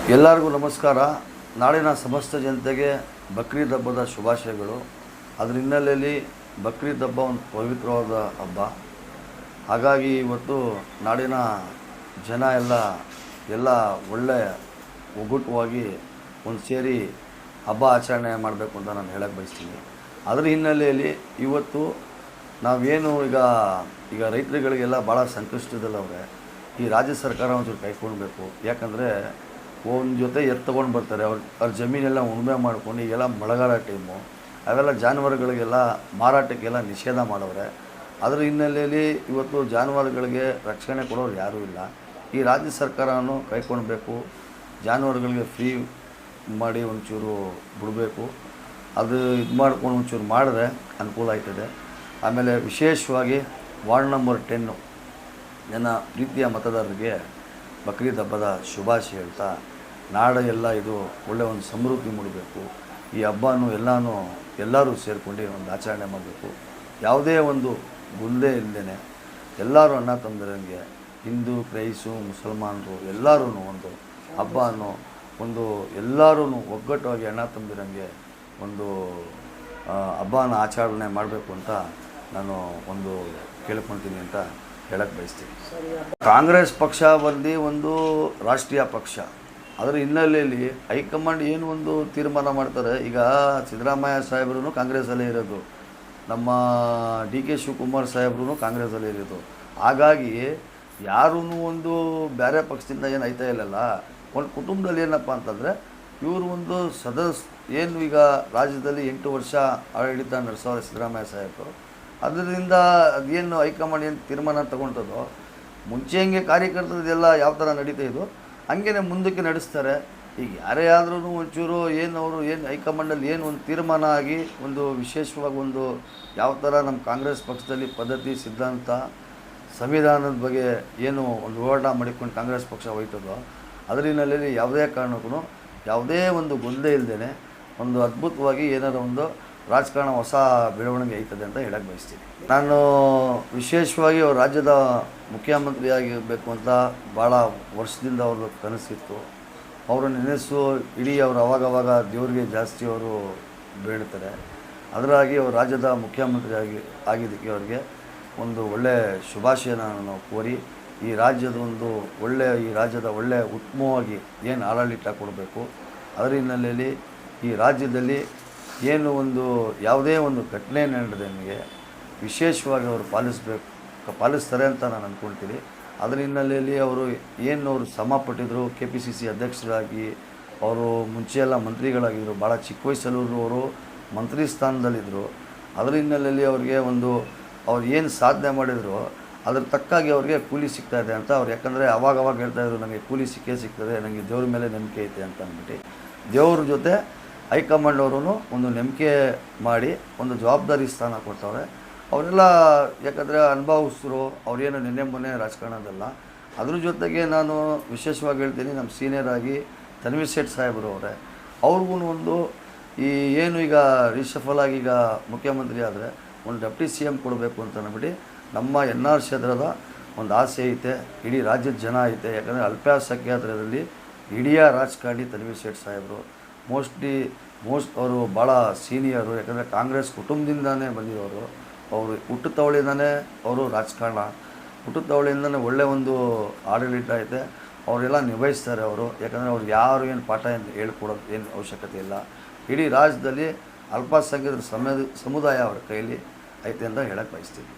ಎಲ್ಲರಿಗೂ ನಮಸ್ಕಾರ. ನಾಡಿನ ಸಮಸ್ತ ಜನತೆಗೆ ಬಕ್ರೀದ್ ಹಬ್ಬದ ಶುಭಾಶಯಗಳು. ಅದರ ಹಿನ್ನೆಲೆಯಲ್ಲಿ ಬಕ್ರೀದ್ ಹಬ್ಬ ಒಂದು ಪವಿತ್ರವಾದ ಹಬ್ಬ. ಹಾಗಾಗಿ ಇವತ್ತು ನಾಡಿನ ಜನ ಎಲ್ಲ ಒಳ್ಳೆ ಒಗ್ಗಟ್ಟುವಾಗಿ ಒಂದು ಸೇರಿ ಹಬ್ಬ ಆಚರಣೆ ಮಾಡಬೇಕು ಅಂತ ನಾನು ಹೇಳಕ್ಕೆ ಬಯಸ್ತೀನಿ. ಅದರ ಹಿನ್ನೆಲೆಯಲ್ಲಿ ಇವತ್ತು ನಾವೇನು ಈಗ ರೈತರುಗಳಿಗೆಲ್ಲ ಭಾಳ ಸಂಕಷ್ಟದಲ್ಲವ್ರೆ. ಈ ರಾಜ್ಯ ಸರ್ಕಾರ ಒಂಚೂರು ಕೈಗೊಳ್ಬೇಕು. ಯಾಕಂದರೆ ಒಂದು ಜೊತೆ ತೊಗೊಂಡು ಬರ್ತಾರೆ, ಅವ್ರ ಜಮೀನೆಲ್ಲ ಉಳುಮೆ ಮಾಡ್ಕೊಂಡು. ಈಗೆಲ್ಲ ಮಳೆಗಾಲ ಟೈಮು, ಅವೆಲ್ಲ ಜಾನುವಾರುಗಳಿಗೆಲ್ಲ ಮಾರಾಟಕ್ಕೆಲ್ಲ ನಿಷೇಧ ಮಾಡವ್ರೆ. ಅದರ ಹಿನ್ನೆಲೆಯಲ್ಲಿ ಇವತ್ತು ಜಾನುವಾರುಗಳಿಗೆ ರಕ್ಷಣೆ ಕೊಡೋರು ಯಾರೂ ಇಲ್ಲ. ಈ ರಾಜ್ಯ ಸರ್ಕಾರವನ್ನು ಕೈಗೊಳ್ಬೇಕು. ಜಾನುವಾರುಗಳಿಗೆ ಫ್ರೀ ಮಾಡಿ ಒಂಚೂರು ಬಿಡಬೇಕು. ಅದು ಇದು ಮಾಡ್ಕೊಂಡು ಒಂಚೂರು ಮಾಡಿದ್ರೆ ಅನುಕೂಲ ಆಯ್ತದೆ. ಆಮೇಲೆ ವಿಶೇಷವಾಗಿ ವಾರ್ಡ್ ನಂಬರ್ 10 ನನ್ನ ಪ್ರೀತಿಯ ಮತದಾರರಿಗೆ ಬಕ್ರೀದ್ ಹಬ್ಬದ ಶುಭಾಶಯ ಹೇಳ್ತಾ, ನಾಡೆಲ್ಲ ಇದು ಒಳ್ಳೆಯ ಒಂದು ಸಮೃದ್ಧಿ ಮೂಡಬೇಕು. ಈ ಹಬ್ಬನೂ ಎಲ್ಲರೂ ಸೇರಿಕೊಂಡು ಒಂದು ಆಚರಣೆ ಮಾಡಬೇಕು. ಯಾವುದೇ ಒಂದು ಗೊಂದಲ ಇಲ್ಲದೇ ಎಲ್ಲರೂ ಅಣ್ಣ ತಮ್ಮಂದಿರಂಗೆ, ಹಿಂದೂ, ಕ್ರೈಸ್ತು, ಮುಸಲ್ಮಾನರು ಎಲ್ಲರೂ ಒಂದು ಹಬ್ಬನೂ ಎಲ್ಲರೂ ಒಗ್ಗಟ್ಟಾಗಿ ಅಣ್ಣ ತಮ್ಮಂದಿರಂಗೆ ಒಂದು ಹಬ್ಬನ ಆಚರಣೆ ಮಾಡಬೇಕು ಅಂತ ನಾನು ಕೇಳ್ಕೊಳ್ತೀನಿ ಅಂತ ಹೇಳಕ್ಕೆ ಬಯಸ್ತೀನಿ. ಕಾಂಗ್ರೆಸ್ ಪಕ್ಷ ಒಂದು ರಾಷ್ಟ್ರೀಯ ಪಕ್ಷ. ಅದರ ಹಿನ್ನೆಲೆಯಲ್ಲಿ ಹೈಕಮಾಂಡ್ ಏನು ಒಂದು ತೀರ್ಮಾನ ಮಾಡ್ತಾರೆ. ಈಗ ಸಿದ್ದರಾಮಯ್ಯ ಸಾಹೇಬ್ರೂ ಕಾಂಗ್ರೆಸ್ಸಲ್ಲೇ ಇರೋದು, ನಮ್ಮ ಡಿ ಕೆ ಶಿವಕುಮಾರ್ ಸಾಹೇಬ್ರೂ ಕಾಂಗ್ರೆಸ್ಸಲ್ಲೇ ಇರೋದು. ಹಾಗಾಗಿ ಯಾರೂ ಒಂದು ಬೇರೆ ಪಕ್ಷದಿಂದ ಏನು ಐತಾ ಇಲ್ಲಲ್ಲ. ಒಂದು ಕುಟುಂಬದಲ್ಲಿ ಏನಪ್ಪ ಅಂತಂದರೆ ಇವರು ಒಂದು ಏನು ಈಗ ರಾಜ್ಯದಲ್ಲಿ 8 ವರ್ಷ ಆಡಳಿತ ನಡೆಸೋರು ಸಿದ್ದರಾಮಯ್ಯ ಸಾಹೇಬರು. ಅದರಿಂದ ಅದೇನು ಹೈಕಮಾಂಡ್ ಏನು ತೀರ್ಮಾನ ತಗೊಳ್ತದೋ, ಮುಂಚೆ ಹಂಗೆ ಕಾರ್ಯಕರ್ತರದೆಲ್ಲ ಯಾವ ಥರ ನಡೀತಾ ಇದ್ದೋ ಹಂಗೆ ಮುಂದಕ್ಕೆ ನಡೆಸ್ತಾರೆ. ಈಗ ಯಾರೇ ಆದ್ರೂ ಒಂಚೂರು ಅವರು ಹೈಕಮಾಂಡಲ್ಲಿ ಏನು ಒಂದು ತೀರ್ಮಾನ ಆಗಿ ಒಂದು ವಿಶೇಷವಾಗಿ ಯಾವ ಥರ ನಮ್ಮ ಕಾಂಗ್ರೆಸ್ ಪಕ್ಷದಲ್ಲಿ ಪದ್ಧತಿ, ಸಿದ್ಧಾಂತ, ಸಂವಿಧಾನದ ಬಗ್ಗೆ ಏನು ಒಂದು ಹೋರಾಟ ಮಾಡಿಕೊಂಡು ಕಾಂಗ್ರೆಸ್ ಪಕ್ಷ ಹೋಯ್ತದೋ, ಅದರ ಹಿನ್ನೆಲೆಯಲ್ಲಿ ಯಾವುದೇ ಕಾರಣಕ್ಕೂ ಯಾವುದೇ ಒಂದು ಗೊಂದಲ ಇಲ್ಲದೇ ಒಂದು ಅದ್ಭುತವಾಗಿ ಏನಾದರೂ ರಾಜಕಾರಣ ಹೊಸ ಬೆಳವಣಿಗೆ ಐತದೆ ಅಂತ ಹೇಳಕ್ಕೆ ಬಯಸ್ತೀನಿ. ನಾನು ವಿಶೇಷವಾಗಿ ಅವ್ರ ರಾಜ್ಯದ ಮುಖ್ಯಮಂತ್ರಿ ಆಗಿರಬೇಕು ಅಂತ ಭಾಳ ವರ್ಷದಿಂದ ಅವ್ರದ್ದು ಕನಸಿತ್ತು. ಅವರು ನೆನೆಸು ಇಡೀ ಅವರು ಅವಾಗವಾಗ ದೇವ್ರಿಗೆ ಜಾಸ್ತಿ ಅವರು ಬೇಡ್ತಾರೆ. ಅದರಾಗಿ ಅವ್ರು ರಾಜ್ಯದ ಮುಖ್ಯಮಂತ್ರಿ ಆಗಿದ್ದಕ್ಕೆ ಅವ್ರಿಗೆ ಒಂದು ಒಳ್ಳೆಯ ಶುಭಾಶಯನ ನಾವು ಕೋರಿ, ಈ ರಾಜ್ಯದ ಒಳ್ಳೆಯ ಉತ್ತಮವಾಗಿ ಏನು ಆಡಳಿತ ಕೊಡಬೇಕು. ಅದರ ಹಿನ್ನೆಲೆಯಲ್ಲಿ ಈ ರಾಜ್ಯದಲ್ಲಿ ಏನು ಯಾವುದೇ ಒಂದು ಘಟನೆ ನಡೆದ ನಿಮಗೆ ವಿಶೇಷವಾಗಿ ಅವರು ಪಾಲಿಸ್ತಾರೆ ಅಂತ ನಾನು ಅಂದ್ಕೊಳ್ತೀನಿ. ಅದರ ಹಿನ್ನೆಲೆಯಲ್ಲಿ ಅವರು ಶ್ರಮ ಪಟ್ಟಿದ್ರು. KPCC ಅಧ್ಯಕ್ಷರಾಗಿ ಅವರು ಮುಂಚೆ ಎಲ್ಲ ಮಂತ್ರಿಗಳಾಗಿದ್ದರು. ಭಾಳ ಚಿಕ್ಕ ವಯಸ್ಸಲ್ಲೂ ಅವರು ಮಂತ್ರಿ ಸ್ಥಾನದಲ್ಲಿದ್ದರು. ಅದರ ಹಿನ್ನೆಲೆಯಲ್ಲಿ ಅವ್ರಿಗೆ ಅವ್ರು ಏನು ಸಾಧನೆ ಮಾಡಿದ್ರು ಅದ್ರ ತಕ್ಕಾಗಿ ಅವ್ರಿಗೆ ಕೂಲಿ ಸಿಗ್ತಾಯಿದೆ ಅಂತ ಅವ್ರು, ಯಾಕಂದರೆ ಅವಾಗವಾಗ ಹೇಳ್ತಾಯಿದ್ರು, ನನಗೆ ಕೂಲಿ ಸಿಗ್ತದೆ, ನನಗೆ ದೇವ್ರ ಮೇಲೆ ನಂಬಿಕೆ ಐತೆ ಅಂತ ಅಂದ್ಬಿಟ್ಟು. ದೇವ್ರ ಜೊತೆ ಹೈಕಮಾಂಡ್ ಅವರು ಒಂದು ನಂಬಿಕೆ ಮಾಡಿ ಒಂದು ಜವಾಬ್ದಾರಿ ಸ್ಥಾನ ಕೊಡ್ತವ್ರೆ. ಅವರೆಲ್ಲ ಯಾಕಂದರೆ ಅನುಭವಿಸಿದ್ರು, ಅವ್ರೇನು ನಿನ್ನೆ ಮೊನ್ನೆ ರಾಜಕಾರಣದಲ್ಲ. ಅದ್ರ ಜೊತೆಗೆ ನಾನು ವಿಶೇಷವಾಗಿ ಹೇಳ್ತೀನಿ, ನಮ್ಮ ಸೀನಿಯರ್ ಆಗಿ ತನ್ವೀರ್ ಸೇಠ್ ಸಾಹೇಬರು ಅವರೇ, ಅವ್ರಿಗೂ ಈಗ ರಿಷಫಲ್ ಆಗಿ ಈಗ ಮುಖ್ಯಮಂತ್ರಿ ಆದರೆ ಒಂದು ಡೆಪ್ಟಿ CM ಕೊಡಬೇಕು ಅಂತ ಅಂದ್ಬಿಟ್ಟು ನಮ್ಮ NR ಕ್ಷೇತ್ರದ ಒಂದು ಆಸೆ ಐತೆ, ಇಡೀ ರಾಜ್ಯದ ಜನ ಐತೆ. ಯಾಕಂದರೆ ಅಲ್ಪಸಂಖ್ಯಾತರಲ್ಲಿ ಹಿಡಿಯ ರಾಜಕಾರಣಿ ತನ್ವೀರ್ ಸೇಠ್ ಸಾಹೇಬರು ಮೋಸ್ಟ್ ಅವರು ಭಾಳ ಸೀನಿಯರು. ಯಾಕಂದರೆ ಕಾಂಗ್ರೆಸ್ ಕುಟುಂಬದಿಂದನೇ ಬಂದಿರೋರು. ಅವರು ಹುಟ್ಟುತ್ತವಳಿಂದನೇ ಅವರು ರಾಜಕಾರಣ, ಹುಟ್ಟುತ್ತವಳಿಂದನೇ ಒಳ್ಳೆಯ ಒಂದು ಆಡಳಿತ ಐತೆ. ಅವರೆಲ್ಲ ನಿಭಾಯಿಸ್ತಾರೆ ಅವರು. ಯಾಕಂದರೆ ಅವ್ರಿಗೆ ಯಾರು ಏನು ಪಾಠ ಹೇಳ್ಕೊಡೋದು ಏನು ಅವಶ್ಯಕತೆ ಇಲ್ಲ. ಇಡೀ ರಾಜ್ಯದಲ್ಲಿ ಅಲ್ಪಸಂಖ್ಯಾತರ ಸಮುದಾಯ ಅವ್ರ ಕೈಲಿ ಐತೆ ಅಂತ ಹೇಳಕ್ಕೆ ಬಯಸ್ತೀನಿ.